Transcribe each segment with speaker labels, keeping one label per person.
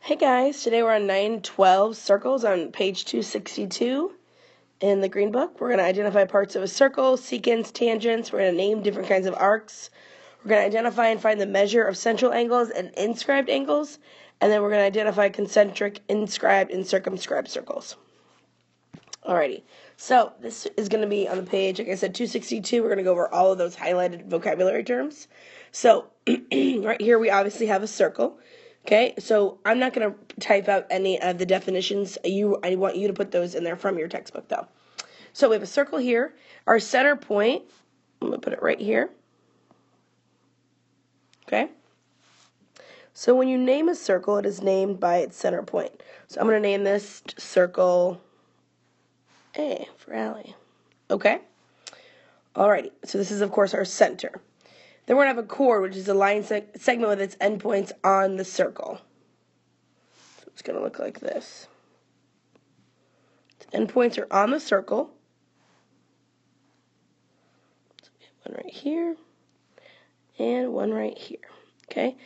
Speaker 1: Hey guys, today we're on 912 circles on page 262 in the green book. We're going to identify parts of a circle, secants, tangents. We're going to name different kinds of arcs. We're going to identify and find the measure of central angles and inscribed angles. And then we're going to identify concentric, inscribed, and circumscribed circles. Alrighty, so this is going to be on the page, like I said, 262. We're going to go over all of those highlighted vocabulary terms. So right here we obviously have a circle. Okay, so I'm not going to type out any of the definitions. I want you to put those in there from your textbook, though. So we have a circle here. Our center point, I'm going to put it right here. Okay. So when you name a circle, it is named by its center point. So I'm going to name this circle A for Allie. Okay. Alrighty, so this is, of course, our center. Then we're going to have a chord, which is a line segment with its endpoints on the circle. So it's going to look like this. Its endpoints are on the circle. So we have one right here and one right here. Okay,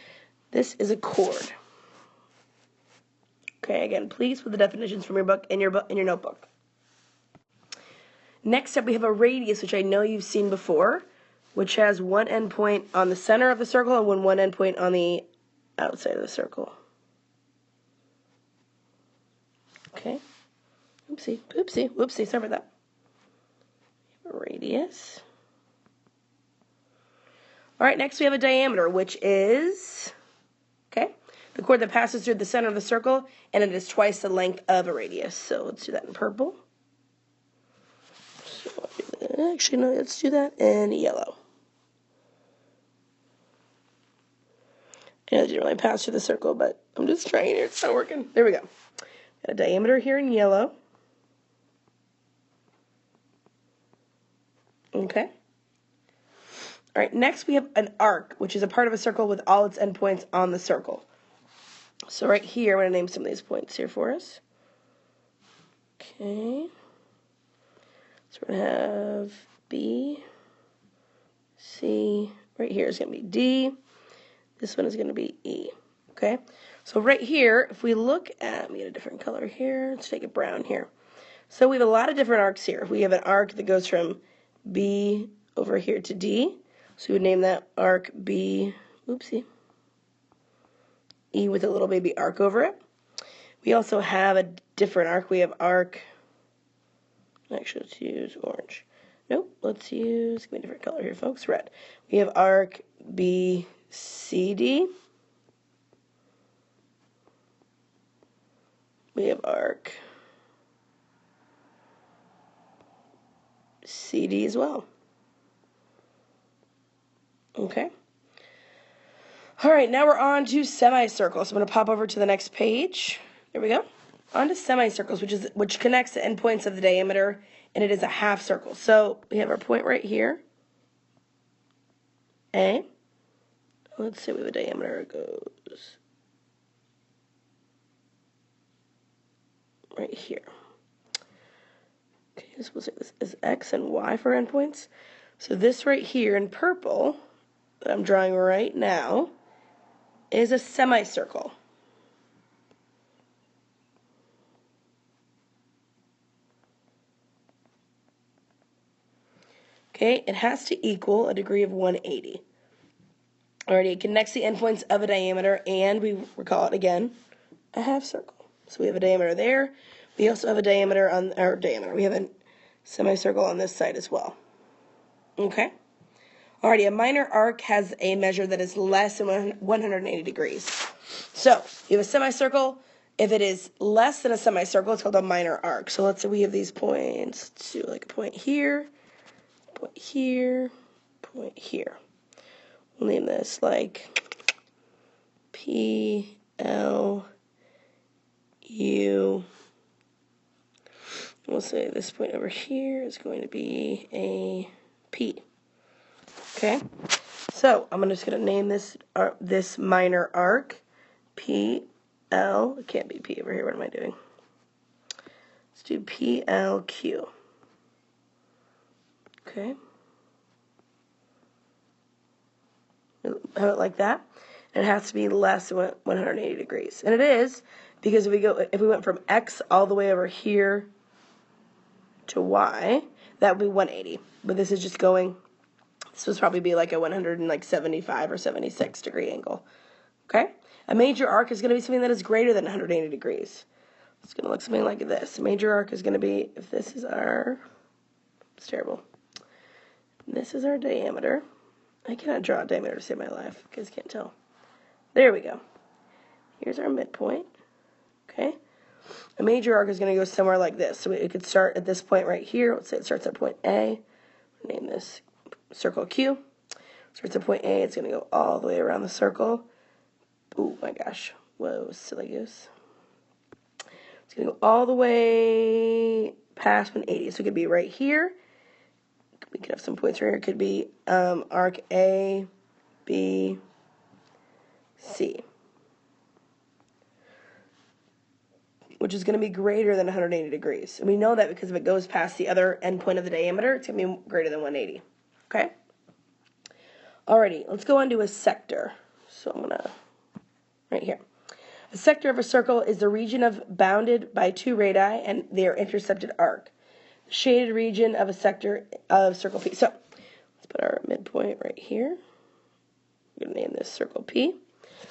Speaker 1: this is a chord. Okay, again, please put the definitions from your book in your notebook. Next up, we have a radius, which I know you've seen before, which has one endpoint on the center of the circle and one endpoint on the outside of the circle. Okay. Whoopsie, sorry about that. We have a radius. All right, next we have a diameter, which is, okay, the chord that passes through the center of the circle, and it is twice the length of a radius. So let's do that in purple. Actually, no, let's do that in yellow. It didn't really pass through the circle, but I'm just trying here. It's not working. There we go. Got a diameter here in yellow. Okay. All right, next we have an arc, which is a part of a circle with all its endpoints on the circle. So right here, I'm going to name some of these points here for us. Okay. So we're going to have B, C, right here is going to be D. This one is going to be E. Okay? So right here, if we look at, let me get a different color here. Let's take it brown here. So we have a lot of different arcs here. We have an arc that goes from B over here to D. So we would name that arc B, oopsie, E with a little baby arc over it. We also have a different arc. We have arc, actually let's use orange. Nope, let's use, give me a different color here, folks, red. We have arc B, C, D. We have arc CD as well. Okay. All right, now we're on to semicircles. So I'm going to pop over to the next page. There we go. On to semicircles, which connects the endpoints of the diameter, and it is a half circle. So we have our point right here, A. Let's say we have a diameter. It goes right here. Okay, so we'll say this is X and Y for endpoints. So this right here in purple that I'm drawing right now is a semicircle. Okay, it has to equal a degree of 180. Alrighty, it connects the endpoints of a diameter, and we recall it again, a half circle. So we have a diameter there. We also have a diameter on our diameter. We have a semicircle on this side as well. Okay. Alrighty, a minor arc has a measure that is less than 180 degrees. So you have a semicircle. If it is less than a semicircle, it's called a minor arc. So let's say we have these points. Let's do like a point here, point here, point here. We'll name this like P, L, U. We'll say this point over here is going to be a P. Okay, so I'm just going to name this minor arc P, L. It can't be P over here. What am I doing? Let's do P, L, Q. Okay. Have it like that. and it has to be less than 180 degrees. And it is, because if we went from X all the way over here to Y, that would be 180. But this is just going, this would probably be like a 175 or 76 degree angle. Okay? A major arc is going to be something that is greater than 180 degrees. It's going to look something like this. A major arc is going to be, if this is our, it's terrible. This is our diameter. I cannot draw a diameter to save my life. You guys can't tell. There we go. Here's our midpoint. Okay? A major arc is going to go somewhere like this. So it could start at this point right here. Let's say it starts at point A. Name this circle Q. Starts at point A. It's going to go all the way around the circle. Oh my gosh. Whoa, silly goose. It's going to go all the way past 180. So it could be right here. We could have some points right here. It could be arc A, B, C, which is going to be greater than 180 degrees. And we know that because if it goes past the other endpoint of the diameter, it's going to be greater than 180. Okay? Alrighty, let's go on to a sector. So I'm going to, right here. A sector of a circle is the region bounded by two radii and their intercepted arc. The shaded region of a sector of circle P. So let's put our midpoint right here. We're going to name this circle P.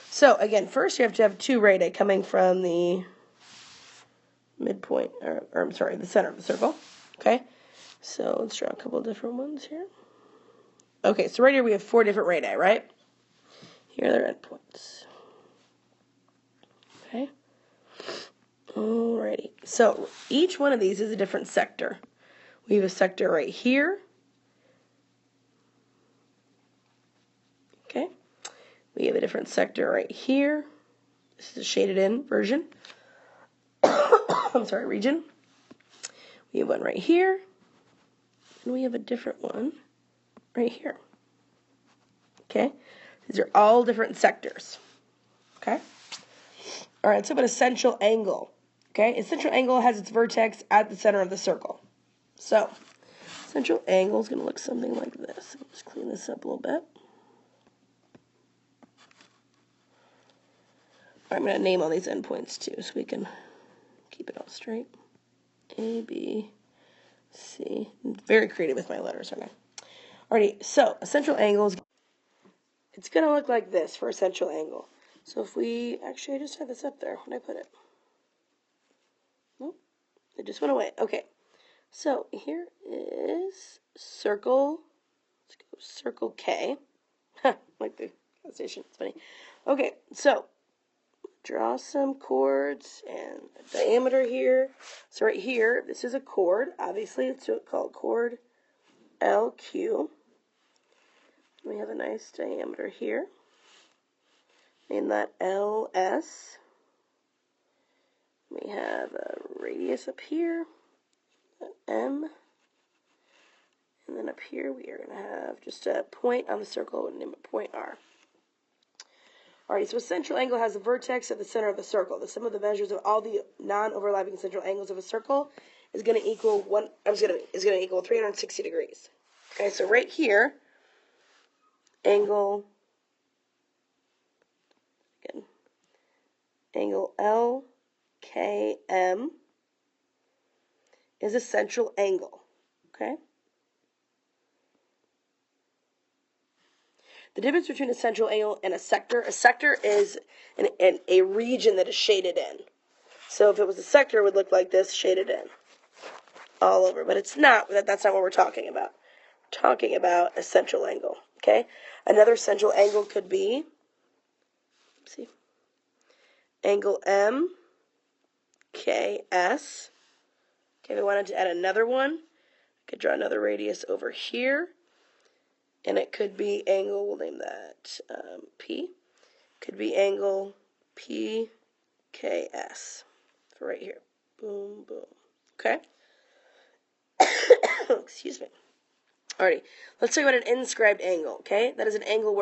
Speaker 1: So again, first you have to have two radii coming from the midpoint, or I'm sorry, the center of the circle. Okay, so let's draw a couple of different ones here. Okay, so right here we have 4 different radii, right? Here are their endpoints. Okay. Alrighty. So each one of these is a different sector. We have a sector right here. Okay. We have a different sector right here. This is a shaded in version. I'm sorry, region. We have one right here. And we have a different one right here. Okay. These are all different sectors. Okay. All right, let's talk about a central angle. Okay, a central angle has its vertex at the center of the circle. So, central angle is going to look something like this. Let's clean this up a little bit. All right, I'm going to name all these endpoints too so we can keep it all straight. A, B, C. I'm very creative with my letters, aren't I? Alrighty, so a central angle is, it's going to look like this for a central angle. So if we, actually I just had this up there. Where did I put it? Nope, it just went away. Okay, so here is circle, let's go circle K. Like the gas station, it's funny. Okay, so draw some chords and a diameter here. So right here, this is a chord. Obviously, it's called chord LQ. We have a nice diameter here. Name that LS. We have a radius up here, an M, and then up here we are going to have just a point on the circle and name it point R. Alright, so a central angle has a vertex at the center of the circle. The sum of the measures of all the non-overlapping central angles of a circle is going to equal 360 degrees. Okay, so right here, angle LKM is a central angle, okay? The difference between a central angle and a sector is a region that is shaded in. So if it was a sector, it would look like this, shaded in all over, but it's not. That's not what we're talking about. We're talking about a central angle, okay? Another central angle could be, let's see, angle MKS. Okay, if I wanted to add another one, I could draw another radius over here. And it could be angle, we'll name that P. Could be angle PKS. For right here. Boom, boom. Okay? Excuse me. Alrighty. Let's talk about an inscribed angle, okay? That is an angle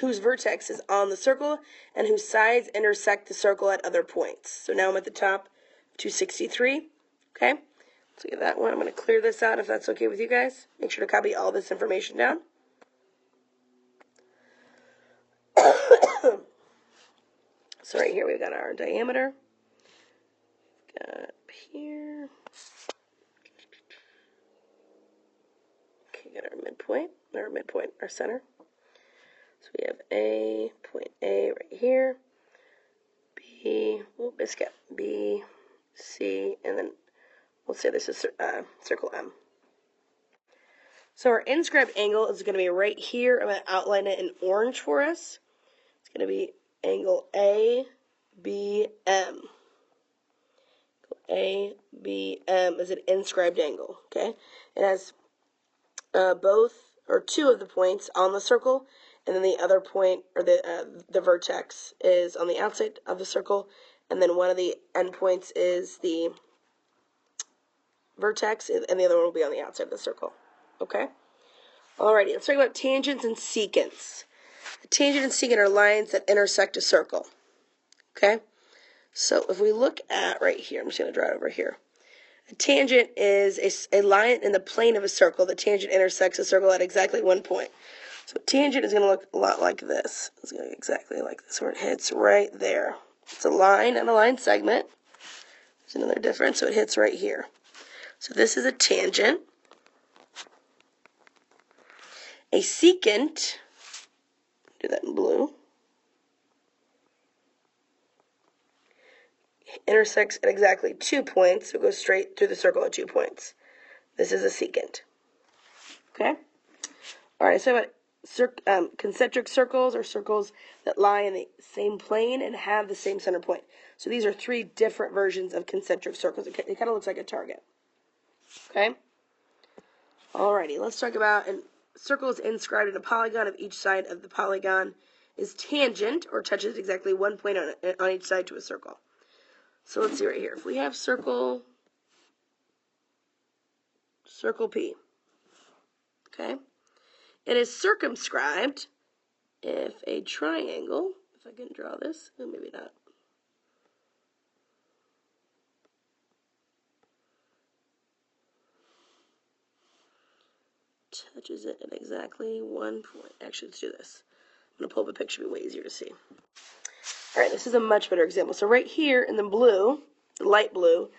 Speaker 1: whose vertex is on the circle and whose sides intersect the circle at other points. So now I'm at the top of 263, okay? Let's look at that one. I'm going to clear this out if that's okay with you guys. Make sure to copy all this information down. So right here we've got our diameter. Got up here. Okay, got our center. So we have point A right here. B, B, C, and then we'll say this is circle M. So our inscribed angle is going to be right here. I'm going to outline it in orange for us. It's going to be angle ABM. ABM is an inscribed angle. Okay, it has both or two of the points on the circle, and then the other point or the vertex is on the outside of the circle, and then one of the endpoints is the vertex, and the other one will be on the outside of the circle. Okay. Alrighty, let's talk about tangents and secants. A tangent and secant are lines that intersect a circle. Okay? So if we look at right here, I'm just going to draw it over here. A tangent is a line in the plane of a circle. The tangent intersects a circle at exactly one point. So a tangent is going to look a lot like this. It's going to look exactly like this, where it hits right there. It's a line and a line segment. There's another difference, so it hits right here. So this is a tangent. A secant, do that in blue, intersects at exactly 2 points, so it goes straight through the circle at 2 points. This is a secant. Okay? Alright, so about concentric circles, or circles that lie in the same plane and have the same center point. So these are 3 different versions of concentric circles. It kind of looks like a target. Okay? Alrighty, let's talk about circle is inscribed in a polygon. Of each side of the polygon is tangent, or touches exactly 1 point on each side to a circle. So let's see right here. If we have circle P, okay, it is circumscribed if a triangle, if I can draw this, maybe not. Touches it at exactly 1 point. Actually, let's do this. I'm going to pull up a picture, it'll be way easier to see. Alright, this is a much better example. So right here in the blue, the light blue,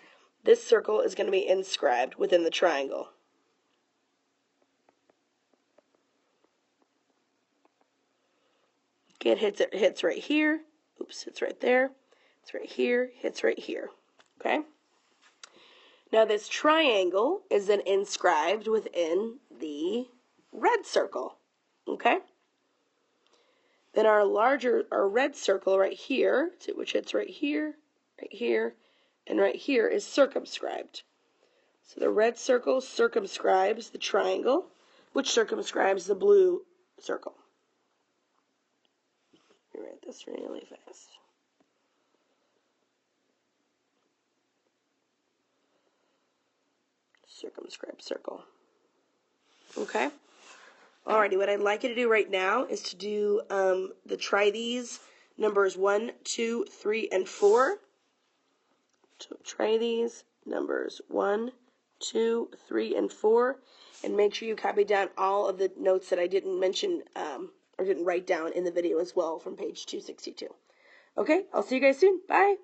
Speaker 1: this circle is going to be inscribed within the triangle. Okay, it hits right here. Oops, it's right there. It's right here, hits right here. Okay? Now this triangle is then inscribed within the red circle. Okay? Then our red circle right here, which hits right here, and right here, is circumscribed. So the red circle circumscribes the triangle, which circumscribes the blue circle. Let me write this really fast. Circumscribed circle. Okay? Alrighty, what I'd like you to do right now is to do try these numbers 1, 2, 3, and 4. So try these numbers 1, 2, 3, and 4, and make sure you copy down all of the notes that I didn't mention or didn't write down in the video as well from page 262. Okay, I'll see you guys soon. Bye.